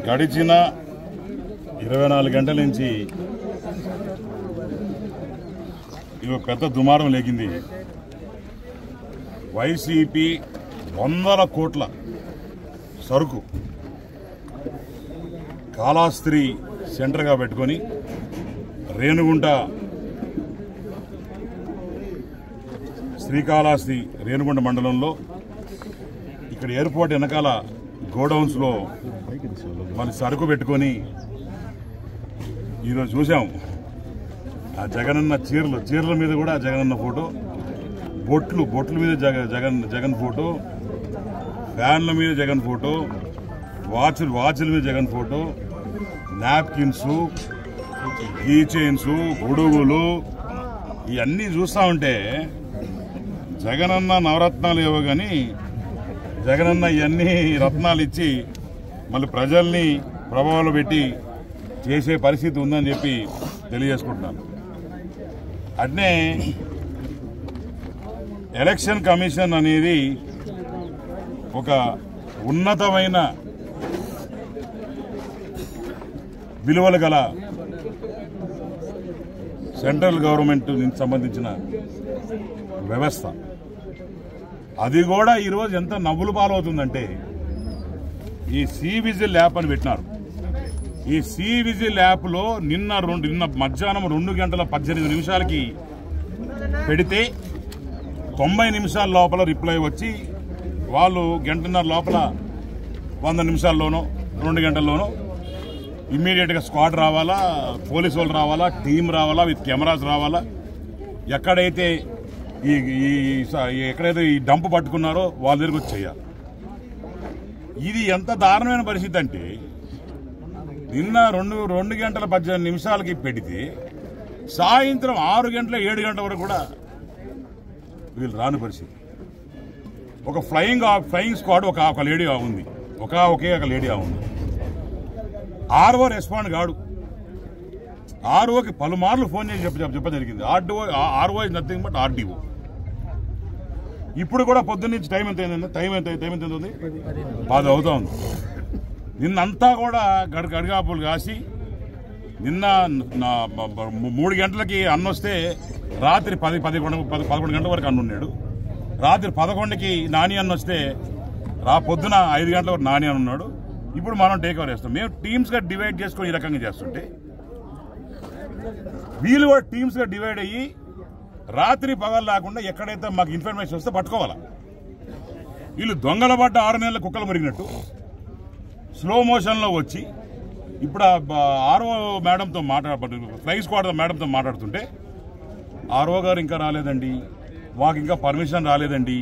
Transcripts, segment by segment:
గడిచిన 24 గంటల నుంచి ఇవి పెద్ద దుమారం లేకింది. వైసీపీ 100 కోట్ల సరుకు కాళహస్తి సెంటర్గా పెట్టుకొని రేణుగుంట శ్రీకాళహస్తి రేణుగుంట మండలంలో ఇక్కడ ఎయిర్పోర్ట్ వెనకాల గోడౌన్స్లో మన సరుకు పెట్టుకొని ఈరోజు చూసాం. ఆ జగనన్న చీరల మీద కూడా జగనన్న ఫోటో, బొట్ల మీద జగన్ ఫోటో, ఫ్యాన్ల మీద జగన్ ఫోటో, వాచ్ల మీద Jagan photo, napkins, key chains, గొడుగులు ఇవన్నీ చూస్తూ ఉంటే జగనన్న నవరత్నాలు ఏవో కానీ జగనన్న ఇవన్నీ రత్నాలు ఇచ్చి మళ్ళీ ప్రజల్ని ప్రభావంలో పెట్టి చేసే పరిస్థితి ఉందని చెప్పి తెలియజేసుకుంటున్నాను. అట్నే ఎలక్షన్ కమిషన్ అనేది ఒక ఉన్నతమైన విలువలు గల సెంట్రల్ గవర్నమెంట్ సంబంధించిన వ్యవస్థ. అది కూడా ఈరోజు ఎంత నవ్వులు పాలవుతుందంటే ఈ సి-విజిల్ యాప్ అని పెట్టినారు. ఈ సి-విజిల్ యాప్లో నిన్న మధ్యాహ్నం 2 గంటల 18 నిమిషాలకి పెడితే 90 నిమిషాల లోపల రిప్లై వచ్చి వాళ్ళు గంటన్నర లోపల 100 నిమిషాల్లోనో 2 గంటల్లోనో ఇమ్మీడియట్గా స్క్వాడ్ రావాలా, పోలీసు వాళ్ళు రావాలా, టీం రావాలా, విత్ కెమెరాస్ రావాలా, ఎక్కడైతే ఎక్కడైతే ఈ డంప్ పట్టుకున్నారో వాళ్ళ దగ్గరకు వచ్చి చేయాలి. ఇది ఎంత దారుణమైన పరిస్థితి అంటే నిన్న 2 గంటల 18 నిమిషాలకి పెడితే సాయంత్రం 6 గంటల 7 గంటల వరకు కూడా వీళ్ళు రాని పరిస్థితి. ఒక ఫ్లయింగ్ స్క్వాడ్ ఒక లేడీ ఉంది, ఒకే ఒక లేడీ ఉంది. ఆర్ఓ రెస్పాండ్ కాడు. ఆర్ఓకి పలుమార్లు ఫోన్ చేసి చెప్ప జరిగింది. RO is nothing but RDO. ఇప్పుడు కూడా పొద్దున్నుంచి టైం ఎంత అయిందండి? టైం ఎంత ఉంది? 10 అవుతా ఉంది. నిన్నంతా కూడా గడిగాపులు కాసి నిన్న 3 గంటలకి అన్నొస్తే రాత్రి 11 గంటల వరకు అన్నున్నాడు. రాత్రి 11కి నాని అన్నొస్తే పొద్దున 5 గంటల వరకు నాని అని ఉన్నాడు. ఇప్పుడు మనం టేక్ ఓవర్ చేస్తాం. మేము టీమ్స్గా డివైడ్ చేసుకొని ఈ రకంగా చేస్తుంటే వీళ్ళు కూడా టీమ్స్గా డివైడ్ అయ్యి రాత్రి పగలు లేకుండా ఎక్కడైతే మాకు ఇన్ఫర్మేషన్ వస్తే పట్టుకోవాలా. వీళ్ళు దొంగల పడ్డ 6 నెలల కుక్కలు మరిగినట్టు స్లో మోషన్లో వచ్చి ఇప్పుడు ఆర్ఓ మేడంతో ఫ్లై స్క్వాడ్ మేడంతో మాట్లాడుతుంటే ఆర్ఓ గారు ఇంకా రాలేదండి, మాకు ఇంకా పర్మిషన్ రాలేదండి,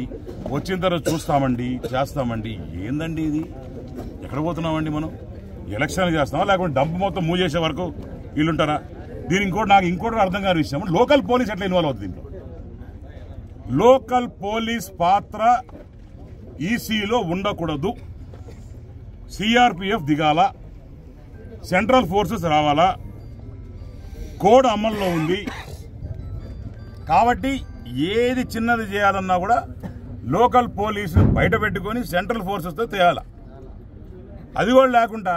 వచ్చిన తర్వాత చూస్తామండి, చేస్తామండి. ఏందండి ఇది? ఎక్కడ పోతున్నామండి మనం? ఎలక్షన్ చేస్తామా లేకుంటే డంప్ మొత్తం మూవ్ చేసే వరకు వీళ్ళుంటారా? దీని నాకు ఇంకోటి అర్థం కాని విషయం, లోకల్ పోలీస్ ఎట్లా ఇన్వాల్వ్ అవుతుంది దీంట్లో? లోకల్ పోలీస్ పాత్ర ఈసీలో ఉండకూడదు. సిఆర్పిఎఫ్ దిగాల, సెంట్రల్ ఫోర్సెస్ రావాలా, కోడ్ అమల్లో ఉంది. కాబట్టి ఏది చిన్నది చేయాలన్నా కూడా లోకల్ పోలీసు బయట పెట్టుకొని సెంట్రల్ ఫోర్సెస్తో చేయాలి. అది కూడా లేకుండా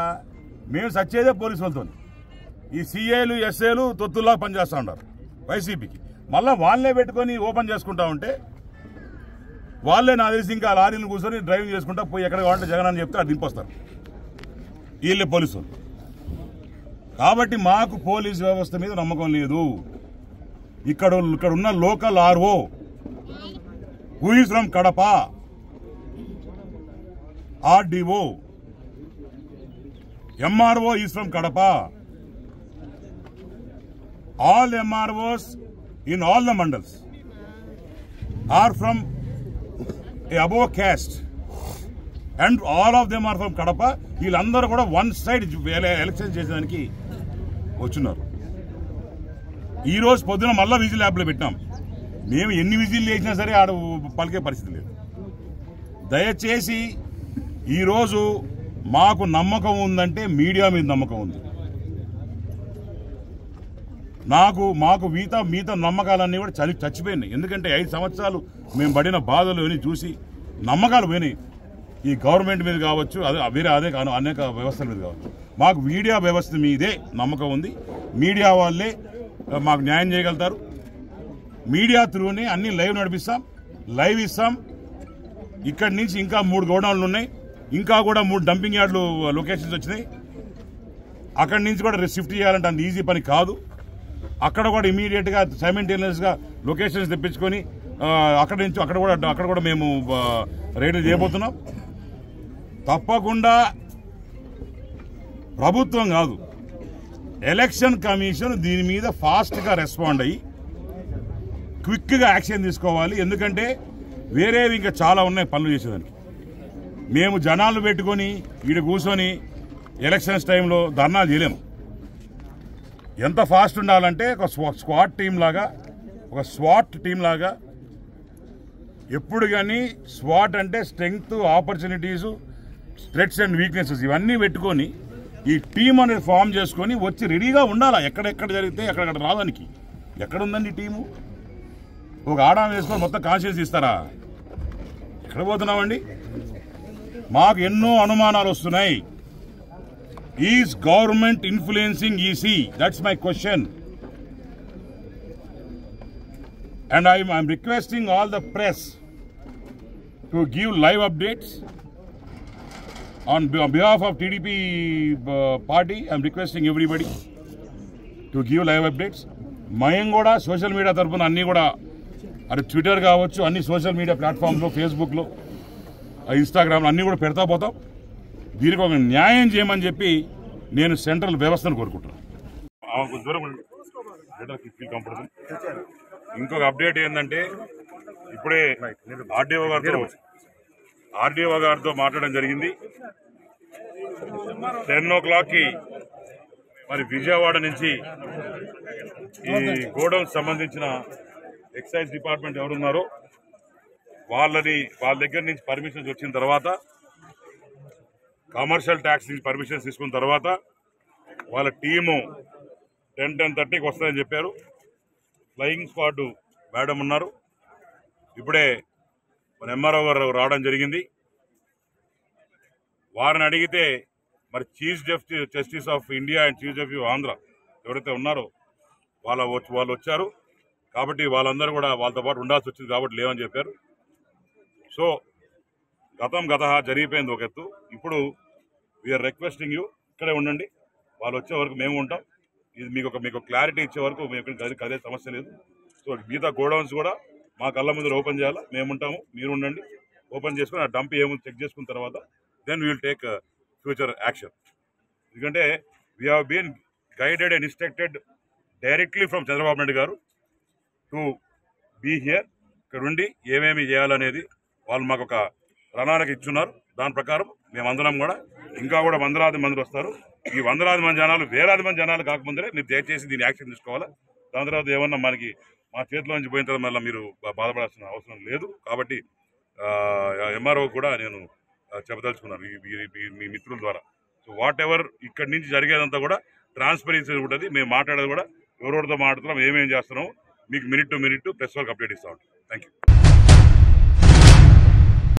మేము సచ్చేదే పోలీసు వాళ్ళతో. ఈ సిఐలు ఎస్ఐలు తొత్తుల్లా పనిచేస్తూ ఉంటారు వైసీపీకి. మళ్ళీ వాళ్ళే పెట్టుకొని ఓపెన్ చేసుకుంటా ఉంటే వాళ్ళే నా తెలిసి ఇంకా లారీని కూర్చొని డ్రైవింగ్ చేసుకుంటా పోయి ఎక్కడ కావాలంటే జగన్ అని చెప్తే అది దింపొస్తారు వీళ్ళే పోలీసులు. కాబట్టి మాకు పోలీస్ వ్యవస్థ మీద నమ్మకం లేదు. ఇక్కడ ఉన్న local RO who is from Kadapa, RDO, MRO is from Kadapa. All MROs in all the mandals are from a above caste and all of them are from Kadapa. వీళ్ళందరూ కూడా వన్ సైడ్ ఎలక్షన్ చేసేదానికి వచ్చున్నారు. ఈరోజు పొద్దున మళ్ళా విజిల్ యాప్లో పెట్టినాం. మేము ఎన్ని విజిల్ వేసినా సరే ఆడ పలికే పరిస్థితి లేదు. దయచేసి ఈరోజు మాకు నమ్మకం ఉందంటే మీడియా మీద నమ్మకం ఉంది. మాకు మిగతా నమ్మకాలన్నీ కూడా చచ్చిపోయినాయి. ఎందుకంటే 5 సంవత్సరాలు మేము పడిన బాధలు అని చూసి నమ్మకాలు పోయినాయి. ఈ గవర్నమెంట్ మీద కావచ్చు, వేరే అనేక వ్యవస్థల మీద కావచ్చు. మాకు మీడియా వ్యవస్థ మీదే నమ్మకం ఉంది. మీడియా వాళ్ళే మాకు న్యాయం చేయగలుగుతారు. మీడియా త్రూనే అన్ని లైవ్ నడిపిస్తాం, లైవ్ ఇస్తాం. ఇక్కడి నుంచి ఇంకా 3 గోడౌన్లు ఉన్నాయి, ఇంకా కూడా 3 డంపింగ్ యార్డులు లొకేషన్స్ వచ్చినాయి. అక్కడి నుంచి కూడా షిఫ్ట్ చేయాలంటే అంత ఈజీ పని కాదు. అక్కడ కూడా ఇమీడియట్గా సైమల్టేనియస్గా లొకేషన్స్ తెప్పించుకొని అక్కడ కూడా మేము రైడ్ చేయబోతున్నాం. తప్పకుండా ప్రభుత్వం కాదు, ఎలక్షన్ కమిషన్ దీని మీద ఫాస్ట్గా రెస్పాండ్ అయ్యి క్విక్గా యాక్షన్ తీసుకోవాలి. ఎందుకంటే వేరేవి ఇంకా చాలా ఉన్నాయి పనులు చేసేదానికి. మేము జనాలు పెట్టుకొని వీడు కూర్చొని ఎలక్షన్స్ టైంలో ధర్నాలు చేయలేము. ఎంత ఫాస్ట్ ఉండాలంటే ఒక స్వాట్ టీం లాగా ఎప్పుడు కానీ స్వాట్ అంటే strength, opportunities, threats and weaknesses ఇవన్నీ పెట్టుకొని ఈ టీం అనేది ఫామ్ చేసుకొని వచ్చి రెడీగా ఉండాలా. ఎక్కడెక్కడ జరిగితే ఎక్కడెక్కడ రావడానికి. ఎక్కడుందండి టీము? ఒక ఆడాం వేసుకొని మొత్తం కాన్షియస్ ఇస్తారా? ఎక్కడ పోతున్నామండి? మాకు ఎన్నో అనుమానాలు వస్తున్నాయి. Is government influencing EC? That's my question. And I'm requesting all the press to give live updates on behalf of TDP party. I'm requesting everybody to give live updates. మేము కూడా సోషల్ మీడియా తరఫున అన్నీ కూడా అది Twitter కావచ్చు, అన్ని social media ప్లాట్ఫామ్లో, ఫేస్బుక్లో, ఇన్స్టాగ్రామ్లో అన్నీ కూడా పెడతా పోతాం. దీనికి ఒక న్యాయం చేయమని చెప్పి నేను సెంట్రల్ వ్యవస్థను కోరుకుంటున్నాను. ఇంకొక అప్డేట్ ఏంటంటే, ఇప్పుడే ఆర్డీఓ గారితో మాట్లాడడం జరిగింది. 10 o'clock మరి విజయవాడ నుంచి ఈ గోడౌన్ సంబంధించిన ఎక్సైజ్ డిపార్ట్మెంట్ ఎవరున్నారో వాళ్ళ దగ్గర నుంచి పర్మిషన్స్ వచ్చిన తర్వాత, కమర్షియల్ ట్యాక్స్ నుంచి పర్మిషన్స్ తీసుకున్న తర్వాత వాళ్ళ టీము 10:30కి వస్తుందని చెప్పారు. ఫ్లయింగ్ స్క్వాడ్ మేడం ఉన్నారు. ఇప్పుడే మన ఎంఆర్ఓ గారు రావడం జరిగింది. వారిని అడిగితే మరి chief justice of India and chief justice of Andhra ఎవరైతే ఉన్నారో వాళ్ళు వచ్చారు. కాబట్టి వాళ్ళందరూ కూడా వాళ్ళతో పాటు ఉండాల్సి వచ్చింది కాబట్టి లేవని చెప్పారు. సో గత జరిగిపోయింది ఒక ఎత్తు. ఇప్పుడు వీఆర్ రిక్వెస్టింగ్ యూ ఇక్కడే ఉండండి. వాళ్ళు వచ్చే వరకు మేము ఉంటాం. ఇది మీకు క్లారిటీ ఇచ్చే వరకు మేము కదే సమస్య లేదు. సో మిగతా గోడౌన్స్ కూడా మా కళ్ళ ముందు ఓపెన్ చేయాలా, మేము ఉంటాము, మీరు ఉండండి. ఓపెన్ చేసుకుని ఆ డంప్ ఏముంది చెక్ చేసుకున్న తర్వాత then we will take future action. ఎందుకంటే we have been guided and instructed directly from Chandrababu Naidu garu to be here. ఇక్కడ ఉండి ఏమేమి చేయాలనేది వాళ్ళు మాకు ఒక ప్రణాళిక ఇచ్చున్నారు. దాని ప్రకారం మేమందరం కూడా ఇంకా కూడా వందలాది మంది వస్తారు. ఈ వందలాది మంది జనాలు వేలాది మంది జనాలు కాకముందే మీరు దయచేసి దీన్ని యాక్షన్ తీసుకోవాలా. దాని తర్వాత ఏమన్నా మా చేతిలో నుంచి పోయిన తర్వాత మళ్ళీ మీరు బాధపడాల్సిన అవసరం లేదు. కాబట్టి ఎంఆర్ఓ కూడా నేను చెప్పదలుచుకున్నాను మీ మిత్రుల ద్వారా. సో వాట్ ఎవర్ ఇక్కడి నుంచి జరిగేదంతా కూడా ట్రాన్స్పరెన్సీ ఉంటుంది. మేము మాట్లాడేది కూడా ఎవరెవరితో మాట్లాడుతున్నాం, ఏమేం చేస్తున్నాం, మీకు మినిట్ టు మినిట్ ప్రెస్ వాళ్ళకి అప్డేట్ ఇస్తా ఉంటాం. Thank you.